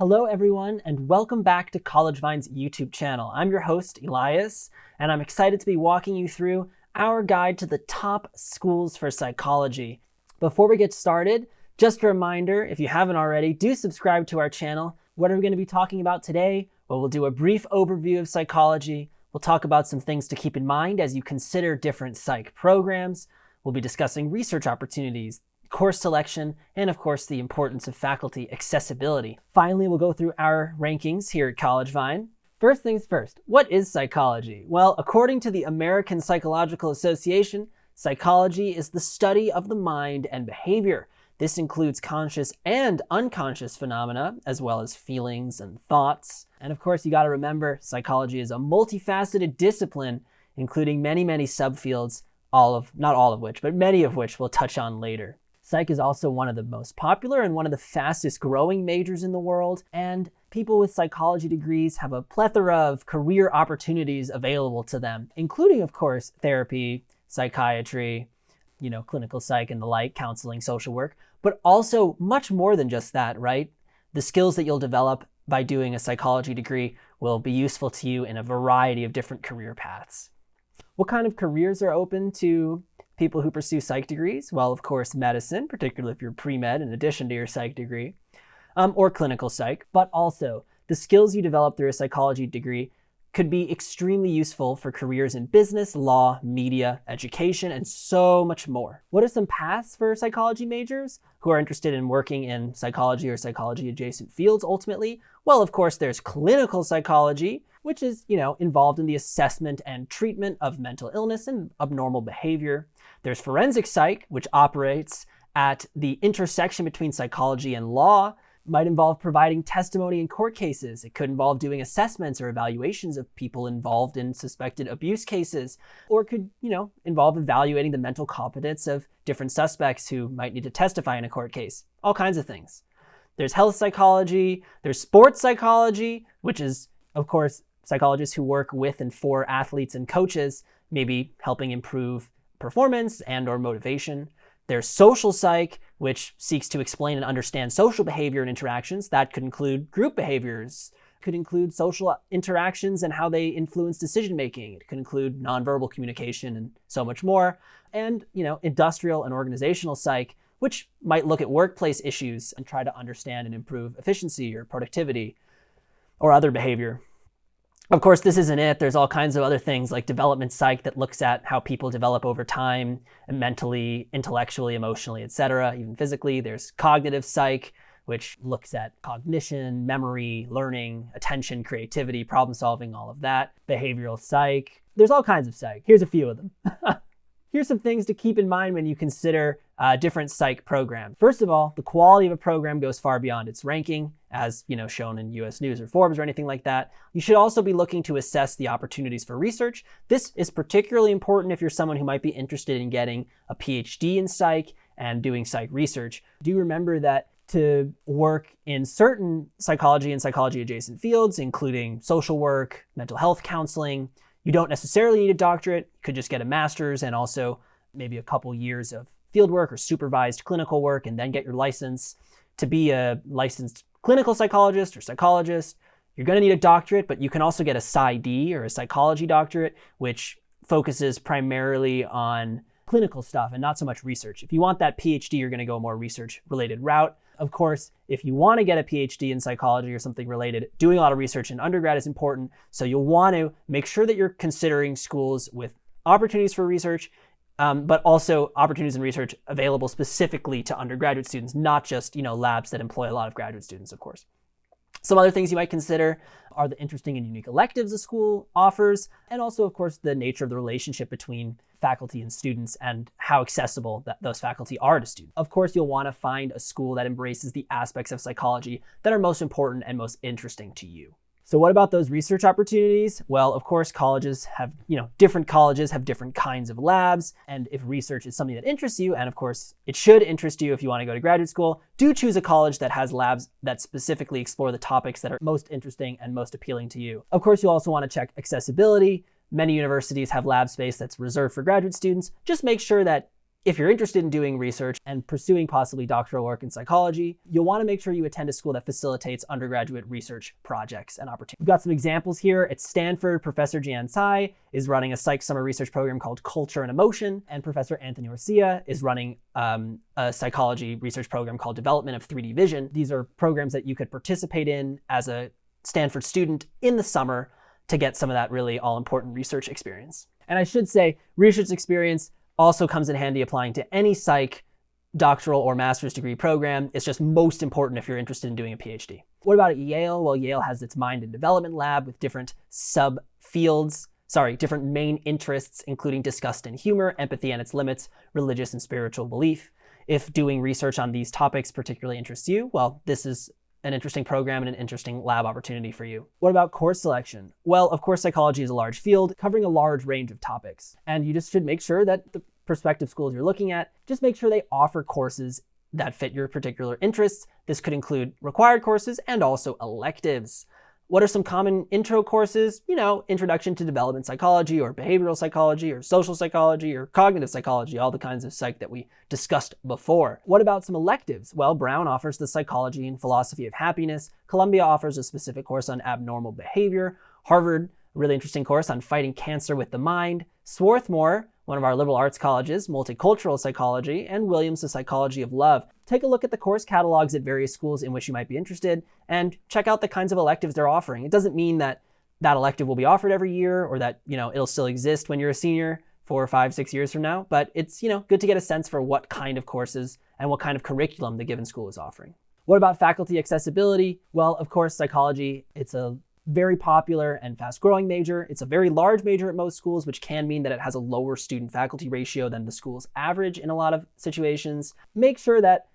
Hello everyone, and welcome back to CollegeVine's YouTube channel. I'm your host, Elias, and I'm excited to be walking you through our guide to the top schools for psychology. Before we get started, just a reminder, if you haven't already, do subscribe to our channel. What are we going to be talking about today? Well, we'll do a brief overview of psychology. We'll talk about some things to keep in mind as you consider different psych programs. We'll be discussing research opportunities, course selection, and of course the importance of faculty accessibility. Finally, we'll go through our rankings here at CollegeVine. First things first, what is psychology? Well, according to the American Psychological Association, psychology is the study of the mind and behavior. This includes conscious and unconscious phenomena, as well as feelings and thoughts. And of course, you got to remember, psychology is a multifaceted discipline, including many subfields, not all of which, but many of which we'll touch on later. Psych is also one of the most popular and one of the fastest growing majors in the world, and people with psychology degrees have a plethora of career opportunities available to them, including, of course, therapy, psychiatry, clinical psych and the like, counseling, social work, but also much more than just that, right? The skills that you'll develop by doing a psychology degree will be useful to you in a variety of different career paths. What kind of careers are open to people who pursue psych degrees? Well, of course, medicine, particularly if you're pre-med in addition to your psych degree, or clinical psych, but also the skills you develop through a psychology degree could be extremely useful for careers in business, law, media, education, and so much more. What are some paths for psychology majors who are interested in working in psychology or psychology adjacent fields ultimately? Well, of course, there's clinical psychology, which is, involved in the assessment and treatment of mental illness and abnormal behavior. There's forensic psych, which operates at the intersection between psychology and law. It might involve providing testimony in court cases. It could involve doing assessments or evaluations of people involved in suspected abuse cases, or it could, involve evaluating the mental competence of different suspects who might need to testify in a court case. All kinds of things. There's health psychology. There's sports psychology, which is, of course, psychologists who work with and for athletes and coaches, maybe helping improve performance and or motivation. There's social psych, which seeks to explain and understand social behavior and interactions. That could include group behaviors, could include social interactions and how they influence decision making. It could include nonverbal communication and so much more. And, industrial and organizational psych, which might look at workplace issues and try to understand and improve efficiency or productivity or other behavior. Of course, this isn't it. There's all kinds of other things like development psych that looks at how people develop over time, mentally, intellectually, emotionally, etc., even physically. There's cognitive psych, which looks at cognition, memory, learning, attention, creativity, problem solving, all of that. Behavioral psych. There's all kinds of psych. Here's a few of them. Here's some things to keep in mind when you consider different psych programs. First of all, the quality of a program goes far beyond its ranking, as shown in US News or Forbes or anything like that. You should also be looking to assess the opportunities for research. This is particularly important if you're someone who might be interested in getting a PhD in psych and doing psych research. Do remember that to work in certain psychology and psychology adjacent fields, including social work, mental health counseling, you don't necessarily need a doctorate. You could just get a master's and also maybe a couple years of fieldwork or supervised clinical work and then get your license. To be a licensed clinical psychologist or psychologist, you're going to need a doctorate, but you can also get a PsyD or a psychology doctorate, which focuses primarily on clinical stuff and not so much research. If you want that PhD, you're going to go a more research-related route. Of course, if you want to get a PhD in psychology or something related, doing a lot of research in undergrad is important. So you'll want to make sure that you're considering schools with opportunities for research, but also opportunities in research available specifically to undergraduate students, not just labs that employ a lot of graduate students, of course. Some other things you might consider are the interesting and unique electives a school offers, and also, of course, the nature of the relationship between faculty and students and how accessible those faculty are to students. Of course, you'll want to find a school that embraces the aspects of psychology that are most important and most interesting to you. So what about those research opportunities? Well, of course, different colleges have different kinds of labs. And if research is something that interests you, and of course, it should interest you if you want to go to graduate school, do choose a college that has labs that specifically explore the topics that are most interesting and most appealing to you. Of course, you'll also want to check accessibility. Many universities have lab space that's reserved for graduate students. Just make sure that if you're interested in doing research and pursuing possibly doctoral work in psychology, you'll want to make sure you attend a school that facilitates undergraduate research projects and opportunities. We've got some examples here. At Stanford, Professor Jian Tsai is running a psych summer research program called Culture and Emotion, and Professor Anthony Orsia is running a psychology research program called Development of 3D Vision. These are programs that you could participate in as a Stanford student in the summer to get some of that really all-important research experience. And I should say, research experience also comes in handy applying to any psych doctoral or master's degree program. It's just most important if you're interested in doing a PhD. What about at Yale? Well, Yale has its Mind and Development Lab with different different main interests, including disgust and humor, empathy and its limits, religious and spiritual belief. If doing research on these topics particularly interests you, well, this is an interesting program and an interesting lab opportunity for you. What about course selection? Well, of course, psychology is a large field covering a large range of topics. And you just should make sure that the prospective schools you're looking at, just make sure they offer courses that fit your particular interests. This could include required courses and also electives. What are some common intro courses? Introduction to development psychology or behavioral psychology or social psychology or cognitive psychology, all the kinds of psych that we discussed before. What about some electives? Well, Brown offers the psychology and philosophy of happiness. Columbia offers a specific course on abnormal behavior. Harvard, a really interesting course on fighting cancer with the mind. Swarthmore, one of our liberal arts colleges, multicultural psychology, and Williams, the psychology of love. Take a look at the course catalogs at various schools in which you might be interested and check out the kinds of electives they're offering. It doesn't mean that that elective will be offered every year or that, it'll still exist when you're a senior 4 or 5, 6 years from now, but it's, good to get a sense for what kind of courses and what kind of curriculum the given school is offering. What about faculty accessibility? Well, of course, psychology, it's a very popular and fast-growing major. It's a very large major at most schools, which can mean that it has a lower student-faculty ratio than the school's average in a lot of situations. Make sure that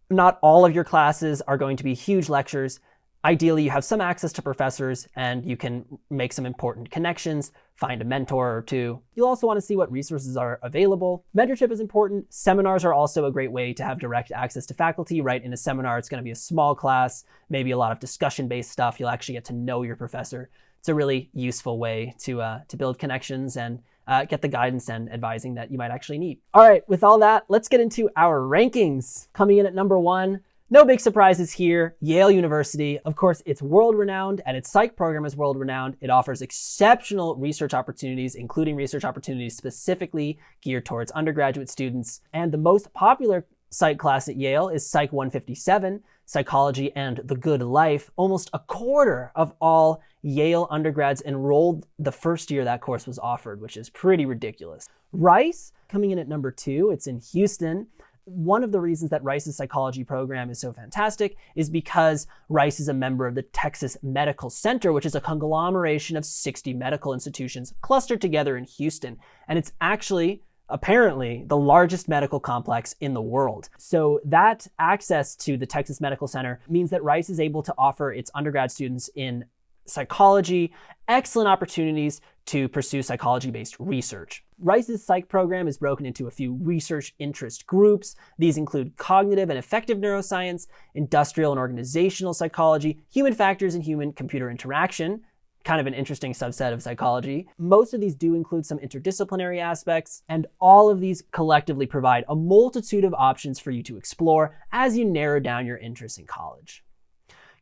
not all of your classes are going to be huge lectures. Ideally, you have some access to professors and you can make some important connections, find a mentor or two. You'll also want to see what resources are available. Mentorship is important. Seminars are also a great way to have direct access to faculty, right? In a seminar, it's going to be a small class, maybe a lot of discussion-based stuff. You'll actually get to know your professor. It's a really useful way to build connections and get the guidance and advising that you might actually need. All right, with all that, let's get into our rankings. Coming in at number 1, no big surprises here, Yale University. Of course, it's world-renowned and its psych program is world-renowned. It offers exceptional research opportunities, including research opportunities specifically geared towards undergraduate students. And the most popular psych class at Yale is Psych 157, Psychology and the Good Life. Almost a quarter of all Yale undergrads enrolled the first year that course was offered, which is pretty ridiculous. Rice, coming in at number 2, it's in Houston. One of the reasons that Rice's psychology program is so fantastic is because Rice is a member of the Texas Medical Center, which is a conglomeration of 60 medical institutions clustered together in Houston. And it's actually, apparently, the largest medical complex in the world. So that access to the Texas Medical Center means that Rice is able to offer its undergrad students in psychology excellent opportunities to pursue psychology-based research. Rice's psych program is broken into a few research interest groups. These include cognitive and affective neuroscience, industrial and organizational psychology, human factors and human-computer interaction, kind of an interesting subset of psychology. Most of these do include some interdisciplinary aspects, and all of these collectively provide a multitude of options for you to explore as you narrow down your interests in college.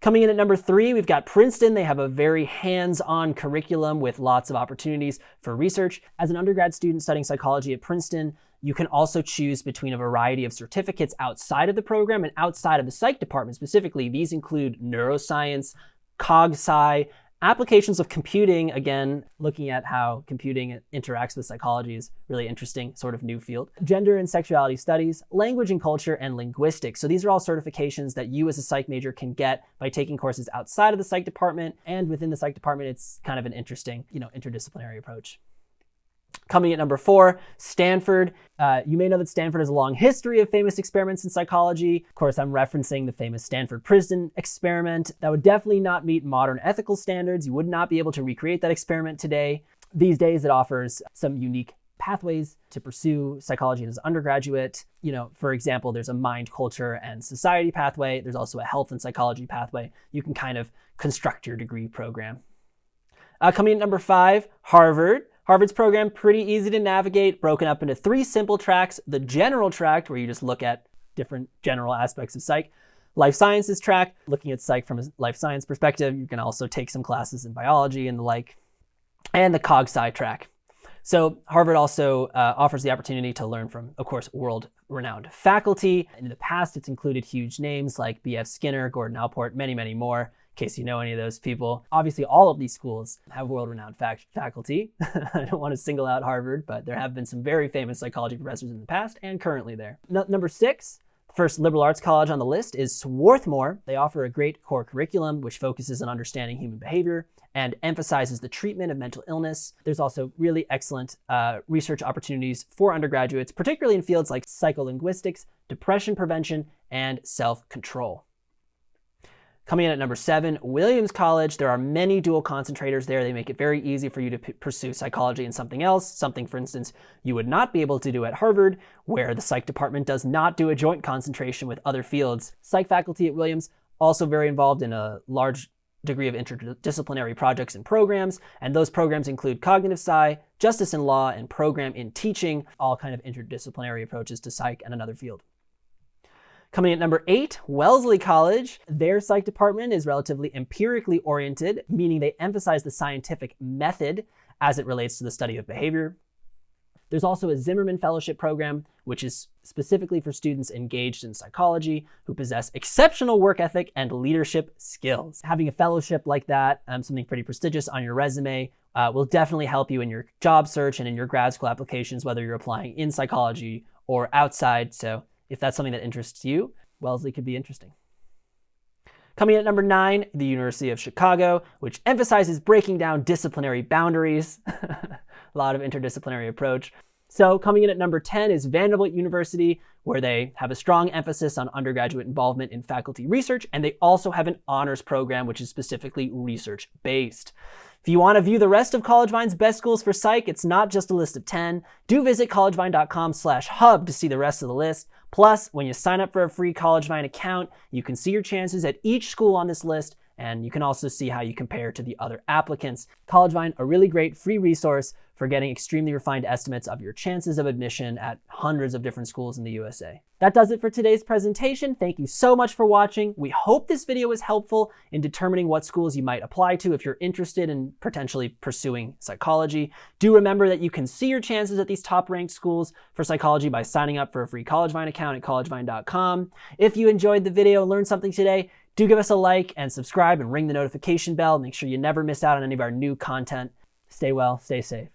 Coming in at number 3, we've got Princeton. They have a very hands-on curriculum with lots of opportunities for research. As an undergrad student studying psychology at Princeton, you can also choose between a variety of certificates outside of the program and outside of the psych department specifically. These include neuroscience, cog-sci, applications of computing, again, looking at how computing interacts with psychology is really interesting, sort of new field. Gender and sexuality studies, language and culture, and linguistics. So these are all certifications that you as a psych major can get by taking courses outside of the psych department. And within the psych department, it's kind of an interesting, interdisciplinary approach. Coming at number 4, Stanford. You may know that Stanford has a long history of famous experiments in psychology. Of course, I'm referencing the famous Stanford Prison experiment. That would definitely not meet modern ethical standards. You would not be able to recreate that experiment today. These days, it offers some unique pathways to pursue psychology as an undergraduate. For example, there's a mind, culture, and society pathway. There's also a health and psychology pathway. You can kind of construct your degree program. Coming at number 5, Harvard. Harvard's program, pretty easy to navigate, broken up into 3 simple tracks. The general track, where you just look at different general aspects of psych. Life sciences track, looking at psych from a life science perspective. You can also take some classes in biology and the like. And the cog-sci track. So Harvard also offers the opportunity to learn from, of course, world-renowned faculty. In the past, it's included huge names like B.F. Skinner, Gordon Allport, many, many more, in case you know any of those people. Obviously, all of these schools have world-renowned faculty. I don't want to single out Harvard, but there have been some very famous psychology professors in the past and currently there. Number 6, first liberal arts college on the list is Swarthmore. They offer a great core curriculum which focuses on understanding human behavior and emphasizes the treatment of mental illness. There's also really excellent research opportunities for undergraduates, particularly in fields like psycholinguistics, depression prevention, and self-control. Coming in at number 7, Williams College. There are many dual concentrators there. They make it very easy for you to pursue psychology and something else. Something, for instance, you would not be able to do at Harvard, where the psych department does not do a joint concentration with other fields. Psych faculty at Williams also very involved in a large degree of interdisciplinary projects and programs, and those programs include cognitive sci, justice and law, and program in teaching, all kind of interdisciplinary approaches to psych and another field. Coming at number 8, Wellesley College. Their psych department is relatively empirically oriented, meaning they emphasize the scientific method as it relates to the study of behavior. There's also a Zimmerman Fellowship program, which is specifically for students engaged in psychology who possess exceptional work ethic and leadership skills. Having a fellowship like that, something pretty prestigious on your resume, will definitely help you in your job search and in your grad school applications, whether you're applying in psychology or outside. So if that's something that interests you, Wellesley could be interesting. Coming in at number 9, the University of Chicago, which emphasizes breaking down disciplinary boundaries. A lot of interdisciplinary approach. So coming in at number 10 is Vanderbilt University, where they have a strong emphasis on undergraduate involvement in faculty research, and they also have an honors program, which is specifically research-based. If you want to view the rest of CollegeVine's best schools for psych, it's not just a list of 10. Do visit collegevine.com/hub to see the rest of the list. Plus, when you sign up for a free CollegeVine account, you can see your chances at each school on this list, and you can also see how you compare to the other applicants. CollegeVine, a really great free resource for getting extremely refined estimates of your chances of admission at hundreds of different schools in the USA. That does it for today's presentation. Thank you so much for watching. We hope this video was helpful in determining what schools you might apply to if you're interested in potentially pursuing psychology. Do remember that you can see your chances at these top-ranked schools for psychology by signing up for a free CollegeVine account at collegevine.com. If you enjoyed the video and learned something today, do give us a like and subscribe and ring the notification bell. Make sure you never miss out on any of our new content. Stay well, stay safe.